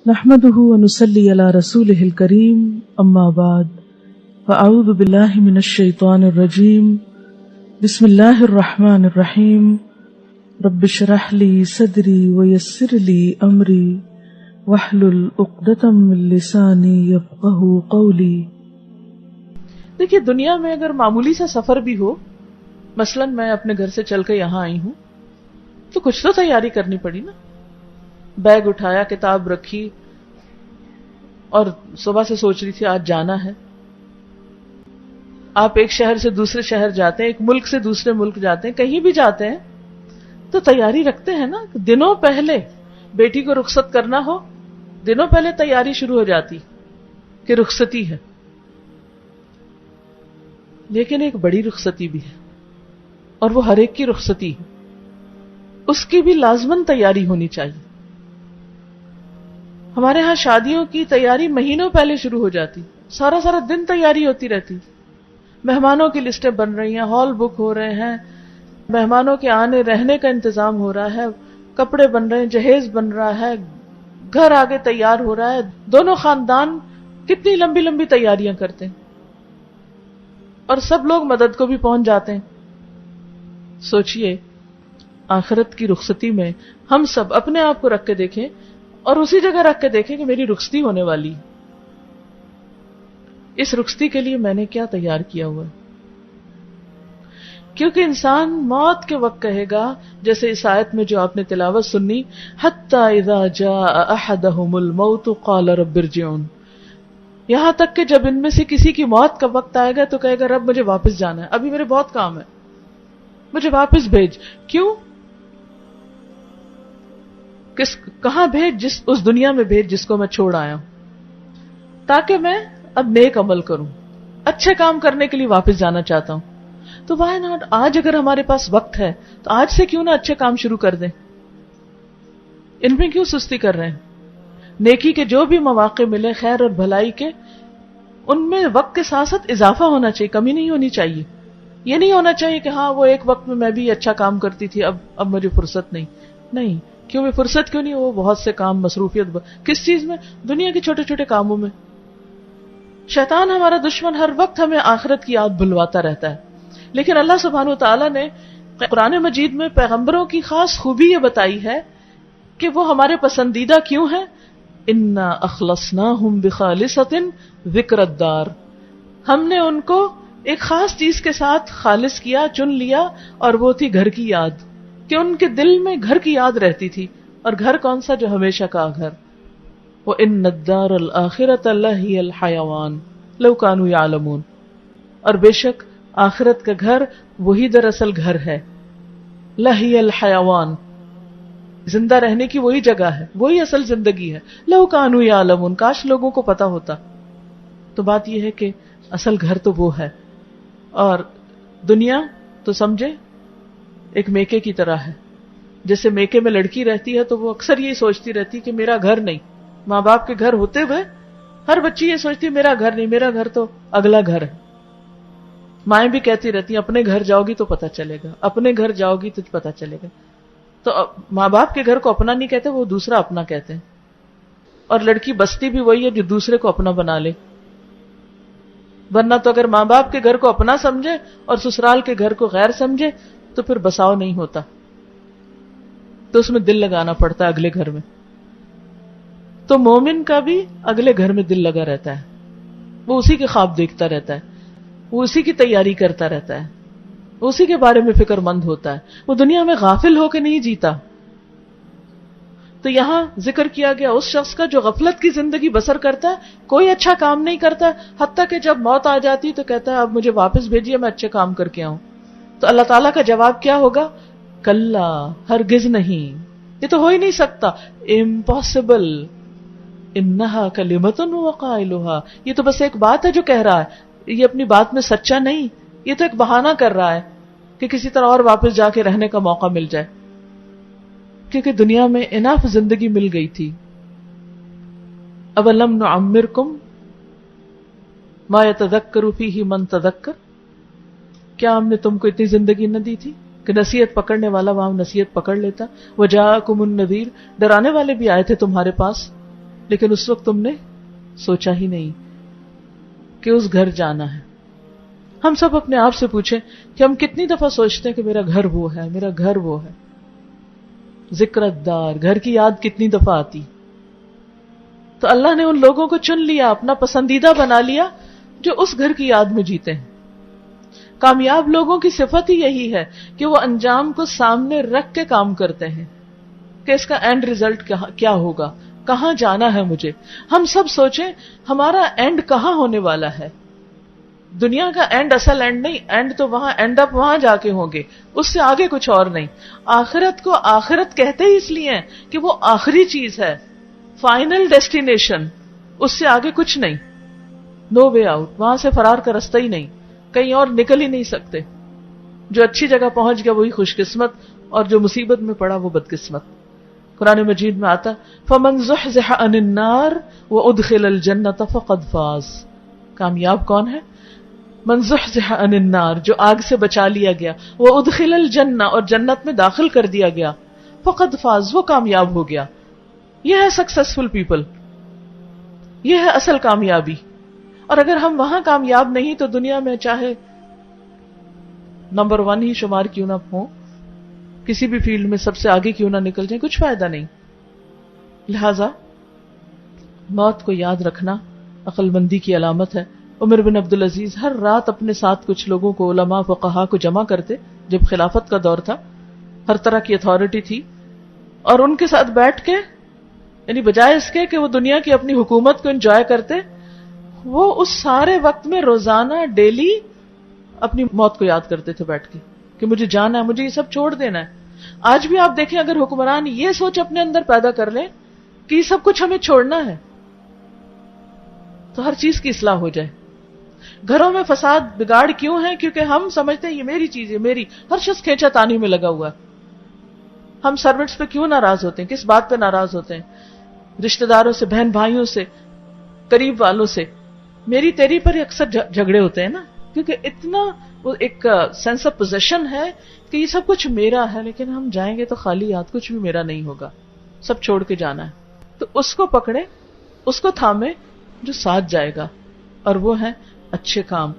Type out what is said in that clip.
نحمده ونصلي على رسوله الكريم اما بعد فاعوذ بالله من الشيطان الرجيم بسم الله الرحمن الرحيم رب اشرح لي صدري ويسر لي امري واحلل عقدة من لساني يفقهوا قولي. دیکھیے دنیا میں اگر معمولی سا سفر بھی ہو، مثلاً میں اپنے گھر سے چل کے یہاں آئی ہوں تو کچھ تو تیاری کرنی پڑی نا. بیگ اٹھایا، کتاب رکھی اور صبح سے سوچ رہی تھی آج جانا ہے. آپ ایک شہر سے دوسرے شہر جاتے ہیں، ایک ملک سے دوسرے ملک جاتے ہیں، کہیں بھی جاتے ہیں تو تیاری رکھتے ہیں نا. دنوں پہلے بیٹی کو رخصت کرنا ہو، دنوں پہلے تیاری شروع ہو جاتی کہ رخصتی ہے. لیکن ایک بڑی رخصتی بھی ہے اور وہ ہر ایک کی رخصتی ہے، اس کی بھی لازماً تیاری ہونی چاہیے. ہمارے ہاں شادیوں کی تیاری مہینوں پہلے شروع ہو جاتی، سارا دن تیاری ہوتی رہتی. مہمانوں کی لسٹیں بن رہی ہیں، ہال بک ہو رہے ہیں، مہمانوں کے آنے رہنے کا انتظام ہو رہا ہے، کپڑے بن رہے ہیں، جہیز بن رہا ہے، گھر آگے تیار ہو رہا ہے. دونوں خاندان کتنی لمبی لمبی تیاریاں کرتے ہیں اور سب لوگ مدد کو بھی پہنچ جاتے ہیں. سوچئے آخرت کی رخصتی میں ہم سب اپنے آپ کو رکھ کے دیکھیں اور اسی جگہ رکھ کے دیکھیں کہ میری رخصتی ہونے والی ہے. اس رخصتی کے لیے میں نے کیا تیار کیا ہوا ہے؟ کیونکہ انسان موت کے وقت کہے گا، جیسے اس آیت میں جو آپ نے تلاوت سنی، حتی اذا جاء احدهم الموت قال رب ارجعون، یہاں تک کہ جب ان میں سے کسی کی موت کا وقت آئے گا تو کہے گا رب مجھے واپس جانا ہے، ابھی میرے بہت کام ہے، مجھے واپس بھیج. کیوں؟ کہاں بھیج؟ اس دنیا میں بھیج جس کو میں چھوڑ آیا ہوں، تاکہ میں اب نیک عمل کروں، اچھے کام کرنے کے لیے واپس جانا چاہتا ہوں. تو وائی ناٹ، آج اگر ہمارے پاس وقت ہے تو آج سے کیوں نہ اچھے کام شروع کر دیں؟ ان میں کیوں سستی کر رہے ہیں؟ نیکی کے جو بھی مواقع ملے خیر اور بھلائی کے، ان میں وقت کے ساتھ ساتھ اضافہ ہونا چاہیے، کمی نہیں ہونی چاہیے. یہ نہیں ہونا چاہیے کہ ہاں وہ ایک وقت میں بھی اچھا کام کرتی تھی، اب مجھے فرصت نہیں. کیوں بھی فرصت کیوں نہیں؟ وہ بہت سے کام، مصروفیت کس چیز میں؟ دنیا کے چھوٹے چھوٹے کاموں میں. شیطان ہمارا دشمن ہر وقت ہمیں آخرت کی یاد بھلواتا رہتا ہے. لیکن اللہ سبحانہ وتعالی نے قرآن مجید میں پیغمبروں کی خاص خوبی یہ بتائی ہے کہ وہ ہمارے پسندیدہ کیوں ہیں. انا اخلصناہم بخالصۃ ذکر الدار، ہم نے ان کو ایک خاص چیز کے ساتھ خالص کیا، چن لیا، اور وہ تھی گھر کی یاد، کہ ان کے دل میں گھر کی یاد رہتی تھی. اور گھر کون سا؟ جو ہمیشہ کا گھر. وَإِنَّ الدَّارَ الْآخِرَةَ لَهِيَ الْحَيَوَانُ لَوْ كَانُوا يَعْلَمُونَ، اور بے شک آخرت کا گھر وہی دراصل گھر ہے. لَهِيَ الْحَيَوَانُ، زندہ رہنے کی وہی جگہ ہے، وہی اصل زندگی ہے. لَوْ كَانُوا يَعْلَمُونَ، کاش لوگوں کو پتا ہوتا. تو بات یہ ہے کہ اصل گھر تو وہ ہے، اور دنیا تو سمجھے ایک میکے کی طرح ہے. جیسے میکے میں لڑکی رہتی ہے تو وہ اکثر یہ سوچتی رہتی کہ میرا گھر نہیں. ماں باپ کے گھر ہوتے ہوئے ہر بچی یہ سوچتی میرا گھر نہیں، میرا گھر تو اگلا گھر ہے. مائیں بھی کہتی رہتی اپنے گھر جاؤ گی تو پتہ چلے گا، اپنے گھر جاؤ گی تو پتہ چلے گا. تو ماں باپ کے گھر کو اپنا نہیں کہتے، وہ دوسرا اپنا کہتے ہیں. اور لڑکی بستی بھی وہی ہے جو دوسرے کو اپنا بنا لے. ورنہ تو اگر ماں باپ کے گھر کو اپنا سمجھے اور سسرال کے گھر کو غیر سمجھے تو پھر بساؤ نہیں ہوتا، تو اس میں دل لگانا پڑتا ہے اگلے گھر میں. تو مومن کا بھی اگلے گھر میں دل لگا رہتا ہے، وہ اسی کے خواب دیکھتا رہتا ہے، وہ اسی کی تیاری کرتا رہتا ہے، وہ اسی کے بارے میں فکر مند ہوتا ہے. وہ دنیا میں غافل ہو کے نہیں جیتا. تو یہاں ذکر کیا گیا اس شخص کا جو غفلت کی زندگی بسر کرتا ہے، کوئی اچھا کام نہیں کرتا، حتیٰ کہ جب موت آ جاتی تو کہتا ہے اب مجھے واپس بھیجیے، میں اچھے کام کر کے آؤں. تو اللہ تعالیٰ کا جواب کیا ہوگا؟ کلا، ہرگز نہیں، یہ تو ہو ہی نہیں سکتا، امپاسبل. انہا کلمۃ ہوا قائلھا، یہ تو بس ایک بات ہے جو کہہ رہا ہے، یہ اپنی بات میں سچا نہیں، یہ تو ایک بہانہ کر رہا ہے کہ کسی طرح اور واپس جا کے رہنے کا موقع مل جائے، کیونکہ دنیا میں انف زندگی مل گئی تھی. اولم نعمرکم ما یتذکر فیہ من تذکر، کیا ہم نے تم کو اتنی زندگی نہ دی تھی کہ نصیحت پکڑنے والا وہاں نصیحت پکڑ لیتا. وجاءکم النذیر، ڈرانے والے بھی آئے تھے تمہارے پاس. لیکن اس وقت تم نے سوچا ہی نہیں کہ اس گھر جانا ہے. ہم سب اپنے آپ سے پوچھیں کہ ہم کتنی دفعہ سوچتے ہیں کہ میرا گھر وہ ہے، میرا گھر وہ ہے. ذکر الدار، گھر کی یاد کتنی دفعہ آتی. تو اللہ نے ان لوگوں کو چن لیا، اپنا پسندیدہ بنا لیا جو اس گھر کی یاد میں جیتے ہیں. کامیاب لوگوں کی صفت ہی یہی ہے کہ وہ انجام کو سامنے رکھ کے کام کرتے ہیں کہ اس کا اینڈ ریزلٹ کیا ہوگا، کہاں جانا ہے مجھے. ہم سب سوچیں ہمارا اینڈ کہاں ہونے والا ہے. دنیا کا اینڈ اصل اینڈ نہیں، اینڈ تو وہاں، اینڈ اپ وہاں جا کے ہوں گے، اس سے آگے کچھ اور نہیں. آخرت کو آخرت کہتے ہی اس لیے ہیں کہ وہ آخری چیز ہے، فائنل ڈیسٹینیشن، اس سے آگے کچھ نہیں. نو وے آؤٹ، وہاں سے فرار کا رستہ ہی نہیں، کہیں اور نکل ہی نہیں سکتے. جو اچھی جگہ پہنچ گیا وہی خوش قسمت، اور جو مصیبت میں پڑا وہ بدقسمت. قرآن مجید میں آتا فَمَنْ زُحْزِحَ عَنِ النَّارِ وَأُدْخِلَ الْجَنَّةَ فَقَدْ فَازَ. کامیاب کون ہے؟ من زحزح عن النار، جو آگ سے بچا لیا گیا، وَأُدْخِلَ الْجَنَّةَ، اور جنت میں داخل کر دیا گیا، فَقَدْ فَاز، وہ کامیاب ہو گیا. یہ ہے سکسیسفل پیپل، یہ ہے اصل کامیابی. اور اگر ہم وہاں کامیاب نہیں تو دنیا میں چاہے نمبر 1 ہی شمار کیوں نہ ہو، کسی بھی فیلڈ میں سب سے آگے کیوں نہ نکل جائیں، کچھ فائدہ نہیں. لہذا موت کو یاد رکھنا عقل مندی کی علامت ہے. عمر بن عبدالعزیز ہر رات اپنے ساتھ کچھ لوگوں کو، علماء فقہا کو جمع کرتے، جب خلافت کا دور تھا، ہر طرح کی اتھارٹی تھی، اور ان کے ساتھ بیٹھ کے، یعنی بجائے اس کے کہ وہ دنیا کی اپنی حکومت کو انجوائے کرتے، وہ اس سارے وقت میں روزانہ ڈیلی اپنی موت کو یاد کرتے تھے بیٹھ کے کہ مجھے جانا ہے، مجھے یہ سب چھوڑ دینا ہے. آج بھی آپ دیکھیں اگر حکمران یہ سوچ اپنے اندر پیدا کر لیں کہ یہ سب کچھ ہمیں چھوڑنا ہے تو ہر چیز کی اصلاح ہو جائے. گھروں میں فساد بگاڑ کیوں ہے؟ کیونکہ ہم سمجھتے ہیں یہ میری چیز ہے، میری. ہر شخص کھینچا تانی میں لگا ہوا ہے. ہم سروٹس پہ کیوں ناراض ہوتے ہیں؟ کس بات پہ ناراض ہوتے ہیں؟ رشتہ داروں سے، بہن بھائیوں سے، قریب والوں سے میری تیری پر اکثر جھگڑے ہوتے ہیں نا، کیونکہ اتنا وہ ایک سینس آف پوزیشن ہے کہ یہ سب کچھ میرا ہے. لیکن ہم جائیں گے تو خالی ہاتھ، کچھ بھی میرا نہیں ہوگا، سب چھوڑ کے جانا ہے. تو اس کو پکڑے، اس کو تھامے جو ساتھ جائے گا، اور وہ ہے اچھے کام.